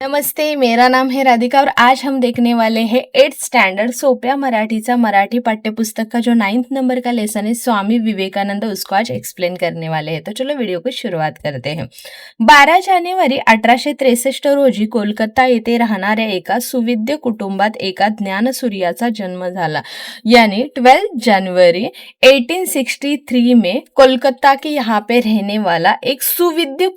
नमस्ते, मेरा नाम है राधिका और आज हम देखने वाले हैं 8th स्टैंडर्ड सोप्या मराठीचा मराठी पाठ्यपुस्तक का जो 9th नंबर का लेसन है स्वामी विवेकानंद उसको आज एक्सप्लेन करने वाले हैं। तो चलो वीडियो को शुरुआत करते हैं। 12 जानेवारी 1863 रोजी कोलकाता येथे राहणाऱ्या एका सुविद्य कुटुंबात एका ज्ञानसूर्याचा जन्म झाला। यानी 12 जनवरी 1863 में कोलकाता के यहाँ पे रहने वाला एक सुविद्य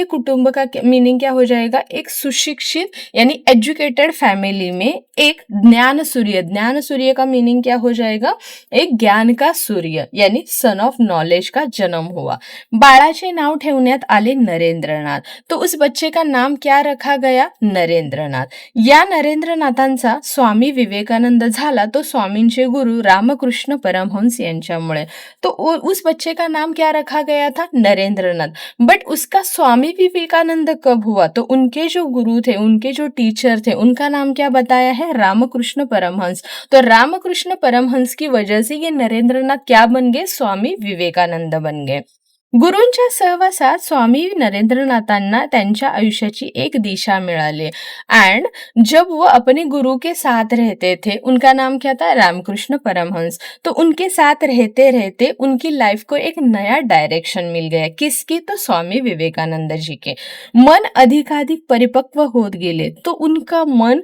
कुटुंब का मीनिंग क्या हो जाएगा? एक सुशिक्षित यानी एजुकेटेड फैमिली में एक ज्ञान सूर्य का मीनिंग क्या हो जाएगा? एक ज्ञान का सूर्य यानी सन ऑफ नॉलेज का जन्म हुआ। बाळाचे नाव ठेवण्यात आले नरेंद्रनाथ। तो उस बच्चे का नाम क्या रखा गया? नरेंद्रनाथ। या नरेंद्रनाथांचा स्वामी विवेकानंद झाला तो स्वामींचे गुरु रामकृष्ण परमहंस यांच्यामुळे। तो उस बच्चे का नाम क्या रखा गया था? नरेंद्रनाथ। बट उसका स्वामी विवेकानंद कब हुआ? तो उनके जो गुरु थे, उनके जो टीचर थे, उनका नाम क्या बताया है? रामकृष्ण परमहंस। तो रामकृष्ण परमहंस की वजह से ये नरेंद्रनाथ क्या बन गए? स्वामी विवेकानंद बन गए। गुरूंच्या सहवासात स्वामी नरेंद्रनाथांना त्यांच्या आयुष्याची एक दिशा मिळाली एंड जब वो अपने गुरु के साथ रहते थे, उनका नाम क्या था? रामकृष्ण परमहंस। तो उनके साथ रहते रहते उनकी लाइफ को एक नया डायरेक्शन मिल गया। किसकी? तो स्वामी विवेकानंद जी के। मन अधिकाधिक परिपक्व होत गेले, तो उनका मन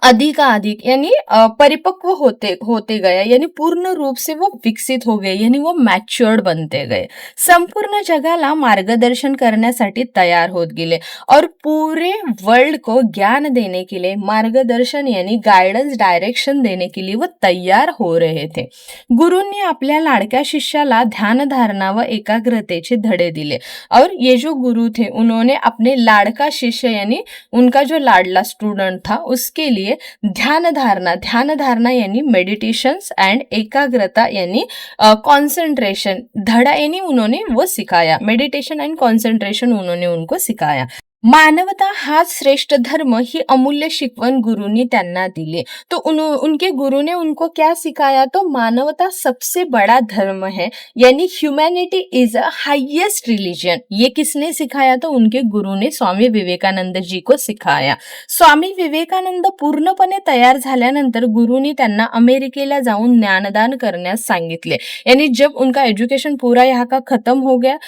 अधिकाधिक यानी परिपक्व होते होते गए, यानी पूर्ण रूप से वो विकसित हो गए, यानी वो मॅच्युअर्ड बनते गए। संपूर्ण जगाला मार्गदर्शन करण्यासाठी तयार होत गेले और पूरे वर्ल्ड को ज्ञान देने के लिए, मार्गदर्शन यानी गाइडेंस, डायरेक्शन देने के लिए वो तैयार हो रहे थे। गुरूंनी आपल्या लाडक्या शिष्याला ध्यान धारणा व एकाग्रतेचे धडे दिले और ये जो गुरु थे उन्होंने अपने लाडका शिष्य यानी उनका जो लाडला स्टूडेंट था उसके लिए ध्यान धारणा यानी मेडिटेशंस एंड एकाग्रता यानी कंसंट्रेशन, धड़ा यानी उन्होंने वो सिखाया। मेडिटेशन एंड कंसंट्रेशन उन्होंने उनको सिखाया। मानवता हाच श्रेष्ठ धर्म ही अमूल्य शिकवण गुरुनी त्यांना दिली। तो उनके गुरु ने उनको क्या सिखाया? तो मानवता सबसे बड़ा धर्म है, यानी humanity is a highest religion. ये किसने सिखाया? तो उनके गुरु ने स्वामी विवेकानंद जी को सिखाया। स्वामी विवेकानंद पूर्णपणे तयार झाल्यानंतर गुरुनी त्यांना अमेरिकेला जाऊन ज्ञानदान करण्यास सांगितले। यानी जब उनका एजुकेशन पूरा यहाँ का खत्म हो गया,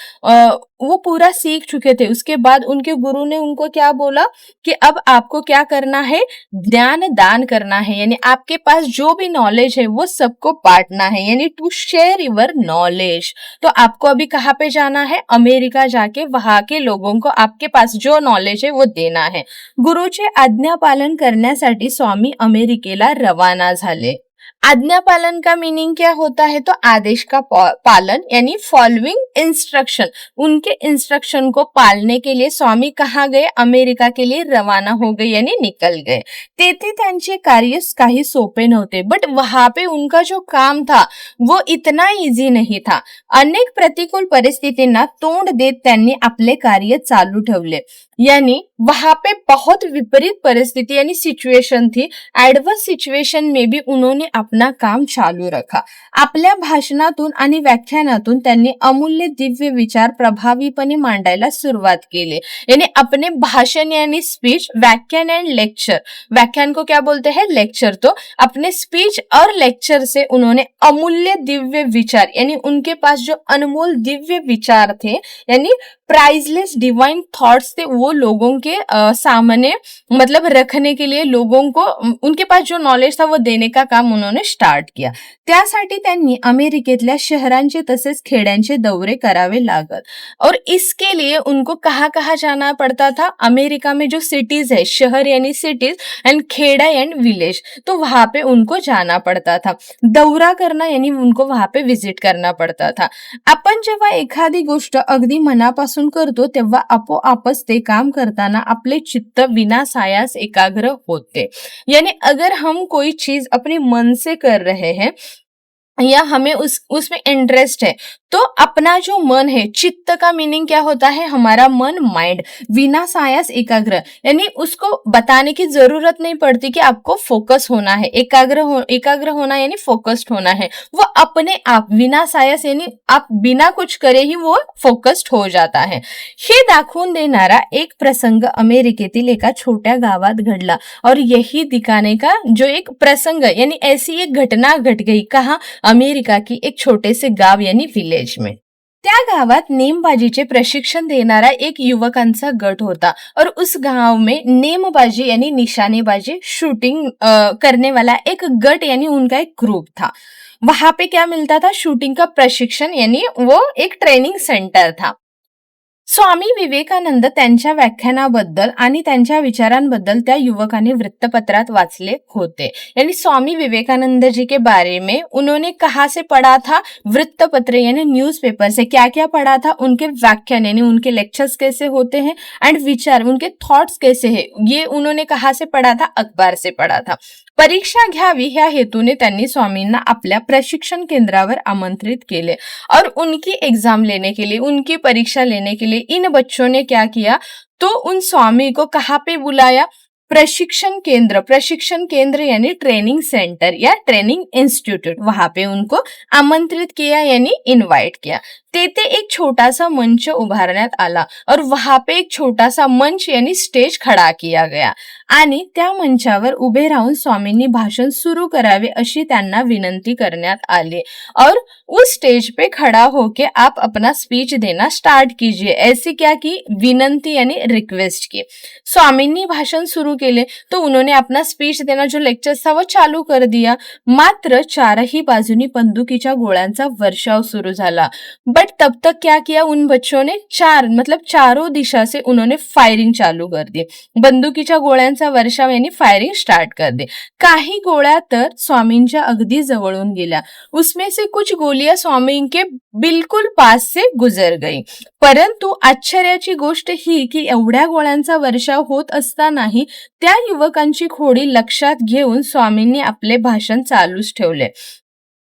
वो पूरा सीख चुके थे, उसके बाद उनके गुरु ने उनको क्या बोला कि अब आपको क्या करना है? ज्ञान दान करना है, यानी आपके पास जो भी नॉलेज है वो सबको बांटना है, यानी टू शेयर योर नॉलेज। तो आपको अभी कहाँ पे जाना है? अमेरिका जाके वहां के लोगों को आपके पास जो नॉलेज है वो देना है। गुरुचे आज्ञा पालन करण्यासाठी स्वामी अमेरिकेला रवाना झाले। आज्ञा पालन का मीनिंग क्या होता है? तो आदेश का पालन यानी फॉलोइंग इंस्ट्रक्शन। उनके इंस्ट्रक्शन को पालने के लिए स्वामी कहाँ गए? अमेरिका के लिए रवाना हो गए यानी निकल गए। तेथे त्यांचे कार्य काही सोपे नव्हते, बट वहां पे उनका जो काम था वो इतना इजी नहीं था। अनेक प्रतिकूल परिस्थितींना तोंड देत त्यांनी आपले कार्य चालू ठेवले। यानी वहां पे बहुत विपरीत परिस्थिति यानी सिचुएशन थी, एडवर्स सिचुएशन में भी उन्होंने अपना काम चालू रखा। आपल्या भाषणातून आणि व्याख्यानातून त्यांनी अमूल्य दिव्य विचार प्रभावीपणे मांडायला सुरुवात केली। यानी अपने भाषण यानी स्पीच, व्याख्यान एंड लेक्चर, व्याख्यान को क्या बोलते हैं? लेक्चर। तो अपने स्पीच और लेक्चर से उन्होंने अमूल्य दिव्य विचार यानी उनके पास जो अनमोल दिव्य विचार थे यानी प्राइजलेस डिवाइन थॉट्स थे, वो लोगों के सामने मतलब रखने के लिए, लोगों को उनके पास जो नॉलेज था वो देने का काम उन्होंने स्टार्ट किया। त्यासाठी त्यांनी अमेरिकेतल्या शहरांचे तसेच खेड्यांचे दौरे करावे लागत और इसके लिए उनको कहाँ कहाँ जाना पड़ता था? अमेरिका में जो सिटीज है, शहर यानी सिटीज एंड खेड़ा एंड विलेज, तो वहां पे उनको जाना पड़ता था। दौरा करना यानी उनको वहां पे विजिट करना पड़ता था। आपण जेव्हा एखादी गोष्ट अगदी मनापासून करतो तेव्हा आपोआपच ते काम करताना आपले चित्त विनासायास एकाग्र होते। यानी अगर हम कोई चीज अपने मन से कर रहे हैं या हमें उसमें इंटरेस्ट है, तो अपना जो मन है, चित्त का मीनिंग क्या होता है, हमारा मन, माइंड, विनाशायस एकाग्र, यानी उसको बताने की जरूरत नहीं पड़ती कि आपको फोकस होना है, एकाग्र होना यानी फोकस्ड होना है, वो अपने आप विनाशायस यानी आप बिना कुछ करे ही वो फोकस्ड हो जाता है. हे दाखवून देणारा एक प्रसंग अमेरिकेतील एका छोट्या गावात घडला. और यही दिखाने का जो एक प्रसंग यानी ऐसी एक घटना घट गई, कहा, अमेरिका की एक छोटे से गाव यानी विलेज में. त्या गावात नेमबाजीचे प्रशिक्षण देणारा एक युवकांचा गट होता और उस गांव में नेमबाजी यानी निशानेबाजी शूटिंग करने वाला एक गट यानी उनका एक ग्रुप था. वहां पे क्या मिलता था, शूटिंग का प्रशिक्षण यानी वो एक ट्रेनिंग सेंटर था. स्वामी विवेकानंद त्यांच्या व्याख्यानाबद्दल आणि त्यांच्या विचारांबद्दल त्या युवकाने वृत्तपत्रात वाचले होते. यानी स्वामी विवेकानंद जी के बारे में उन्होंने कहाँ से पढ़ा था, वृत्तपत्र यानी न्यूज़पेपर से. क्या क्या पढ़ा था, उनके व्याख्यान यानी उनके लेक्चर्स कैसे होते हैं एंड विचार उनके थॉट्स कैसे है, ये उन्होंने कहाँ से पढ़ा था, अखबार से पढ़ा था. परीक्षा घ्यावी ह्या हेतूने त्यांनी स्वामींना आपल्या प्रशिक्षण केंद्रावर आमंत्रित केले और उनकी एग्जाम लेने के लिए, उनकी परीक्षा लेने के लिए इन बच्चों ने क्या किया, तो उन स्वामी को कहाँ पे बुलाया, प्रशिक्षण केंद्र यानी ट्रेनिंग सेंटर या ट्रेनिंग इंस्टीट्यूट, वहां पे उनको आमंत्रित किया यानी इनवाइट किया. तेथे एक छोटासा मंच उभारण्यात आला और वहां पे एक छोटासा मंच यानी स्टेज खड़ा किया गया आणि त्या मंचावर उभे राहून स्वामींनी भाषण सुरू करावे अशी त्यांना विनंती करण्यात आली और उस स्टेज पे खड़ा होके आप अपना स्पीच देना स्टार्ट कीजिए, ऐसी क्या की, विनंती यानी रिक्वेस्ट की. स्वामींनी भाषण सुरू केले तो उन्होंने अपना स्पीच देना जो लेक्चर था वो चालू कर दिया. मात्र चारही बाजूनी बंदुकीच्या गोळ्यांचा वर्षाव सुरू झाला. बट तब तक क्या किया उन बच्चों ने, चारों दिशा से उन्होंने फायरिंग चालू कर दी. बंदुकीच्या गोळ्यांचा वर्षाव यानी फायरिंग स्टार्ट कर दी. काही गोळ्या तर स्वामींच्या अगदी जवळून गेल्या. उसमें से कुछ गोलियां स्वामी के बिल्कुल पास से गुजर गई. परंतु आश्चर्याची गोष्ट ही की एवढ्या गोळ्यांचा वर्षाव होत असतानाही त्या युवकांची खोडी लक्षात घेऊन स्वामींनी आपले भाषण चालूच ठेवले.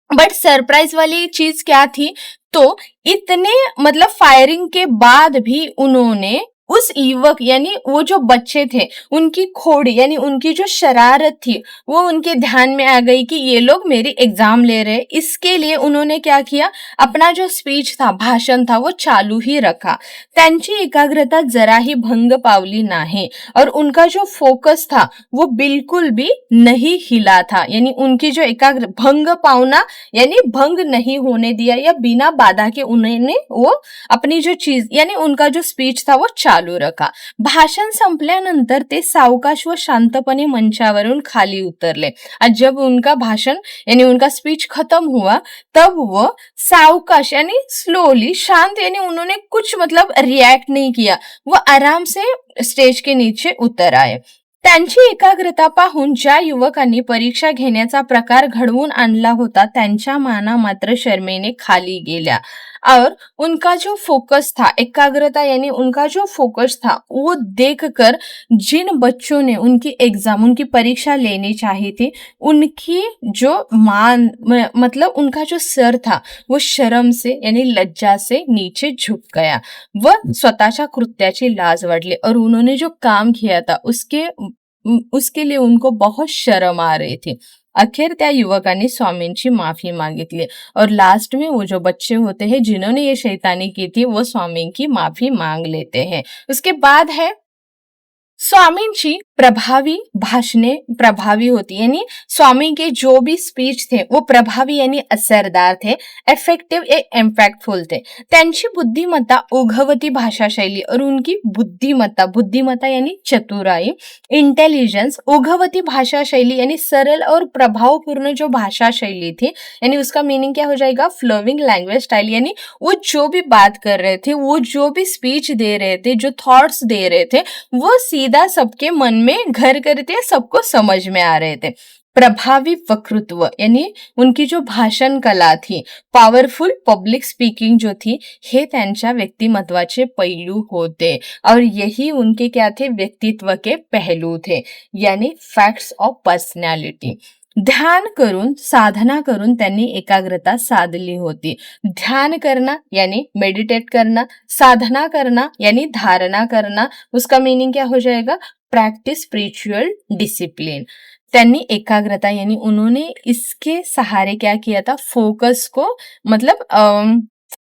बट सरप्राइज वाली चीज क्या थी, तो इतने मतलब फायरिंग के बाद भी उन्होंने उस युवक यानी वो जो बच्चे थे उनकी खोड़ी यानी उनकी जो शरारत थी वो उनके ध्यान में आ गई कि ये लोग मेरी एग्जाम ले रहे. इसके लिए उन्होंने क्या किया, अपना जो स्पीच था, भाषण था, वो चालू ही रखा. त्यांची एकाग्रता जराही भंग पावली नाही और उनका जो फोकस था वो बिल्कुल भी नहीं हिला था. यानी उनकी जो एकाग्र भंग पावना यानी भंग नहीं होने दिया या बिना बाधा के उन्होंने वो अपनी जो चीज यानी उनका जो स्पीच था वो चालू रखा. भाषण संपल्यानंतर ते सावकाश व शांतपणे मंचावरून खाली उतरले. आज जब उनका भाषण यानी उनका स्पीच खत्म हुआ तब वो सावकाश यानी स्लोली शांत यानी उन्होंने कुछ मतलब रिएक्ट नहीं किया, वो आराम से स्टेज के नीचे उतर आए. त्यांची एकाग्रता पाहून ज्या युवकांनी परीक्षा घेण्याचा प्रकार घडवून आणला होता त्यांच्या माना मात्र शर्मेने खाली गेल्या और उनका जो फोकस था, एकाग्रता यानी उनका जो फोकस था वो देखकर जिन बच्चों ने उनकी एग्जाम उनकी परीक्षा लेनी चाहिए थी उनकी जो मतलब उनका जो सर था वो शर्म से यानी लज्जा से नीचे झुक गया व स्वतःच्या कृत्याची लाज वाटली और उन्होंने जो काम किया था उसके लिए उनको बहुत शर्म आ रही थी. आखिर त्या युवकांनी स्वामींची माफी मागितली और लास्ट में वो जो बच्चे होते हैं जिन्होंने ये शैतानी की थी वो स्वामी की माफी मांग लेते हैं. उसके बाद है स्वामींची प्रभावी भाषणे प्रभावी होती यानी स्वामी के जो भी स्पीच थे वो प्रभावी यानी असरदार थे, इफेक्टिव ए इम्पैक्टफुल थे. त्यांची बुद्धिमत्ता ओघवती भाषा शैली और उनकी बुद्धिमत्ता यानी चतुराई, इंटेलिजेंस, ओघवती भाषा शैली यानी सरल और प्रभावपूर्ण जो भाषा शैली थी यानी उसका मीनिंग क्या हो जाएगा, फ्लोइंग लैंग्वेज स्टाइल यानी वो जो भी बात कर रहे थे, वो जो भी स्पीच दे रहे थे, जो थॉट्स दे रहे थे वो सीधा सबके मन में घर करते सबको समझ में आ रहे थे. प्रभावी वक्तृत्व यानी उनकी जो भाषण कला थी, पॉवरफुल पब्लिक स्पीकिंग जो थी, हे त्यांच्या व्यक्तिमत्वाचे पैलू होते और यही उनके क्या थे, व्यक्तित्व के पहलू थे यानी फैक्ट्स ऑफ पर्सनैलिटी. ध्यान करून, साधना करून त्यांनी एकाग्रता साधली होती. ध्यान करना यानी मेडिटेट करना, साधना करना यानी धारणा करना, उसका मीनिंग क्या हो जाएगा? Practice spiritual discipline. त्यांनी एकाग्रता यानी उन्होंने इसके सहारे क्या किया था? फोकस को मतलब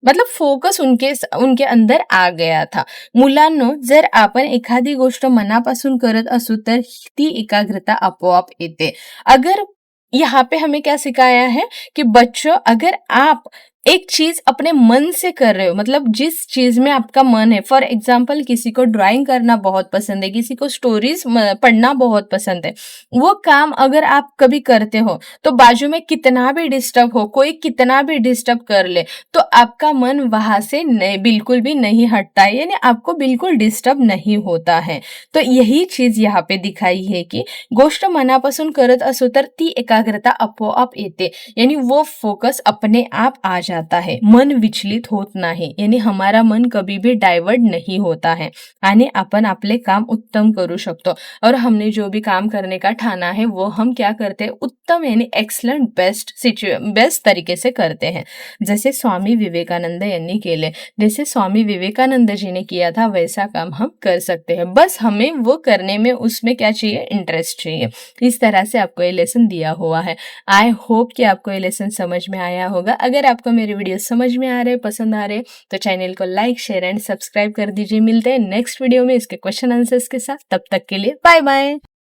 मतलब फोकस उनके अंदर आ गया था. मुलांनो, जर आपण एखादी गोष्ट मनापासून करत असू तर ती एकाग्रता आपोआप येते. अगर यहाँ पे हमें क्या सिखाया है कि बच्चों, अगर आप एक चीज अपने मन से कर रहे हो, मतलब जिस चीज में आपका मन है, फॉर एग्जाम्पल किसी को ड्राइंग करना बहुत पसंद है, किसी को स्टोरीज पढ़ना बहुत पसंद है, वो काम अगर आप कभी करते हो तो बाजू में कितना भी डिस्टर्ब हो, कोई कितना भी डिस्टर्ब कर ले, तो आपका मन वहां से बिल्कुल भी नहीं हटता है, यानी आपको बिल्कुल डिस्टर्ब नहीं होता है. तो यही चीज यहाँ पे दिखाई है कि गोष्ट मनापासून करत असो तर ती एकाग्रता आपोआप येते, यानी वो फोकस अपने आप आ जाता है, मन विचलित होत नाही, यानी हमारा मन कभी भी डायवर्ट नहीं होता है आणि आपण आपले काम उत्तम करू शकतो. और हमने जो भी काम करने का ठाना है वो हम क्या करते हैं? उत्तम यानी एक्सलेंट बेस्ट तरीके से करते हैं. जैसे स्वामी विवेकानंद यांनी केले, जैसे स्वामी विवेकानंद जी ने किया था वैसा काम हम कर सकते हैं. बस हमें वो करने में उसमें क्या चाहिए? इंटरेस्ट चाहिए. इस तरह से आपको ये लेसन दिया हुआ है. आई होप कि आपको ये लेसन समझ में आया होगा. अगर आपको मेरे वीडियो समझ में आ रहे, पसंद आ रहे, तो चैनल को लाइक, शेयर एंड सब्सक्राइब कर दीजिए. मिलते हैं नेक्स्ट वीडियो में इसके क्वेश्चन आंसर्स के साथ. तब तक के लिए बाय बाय.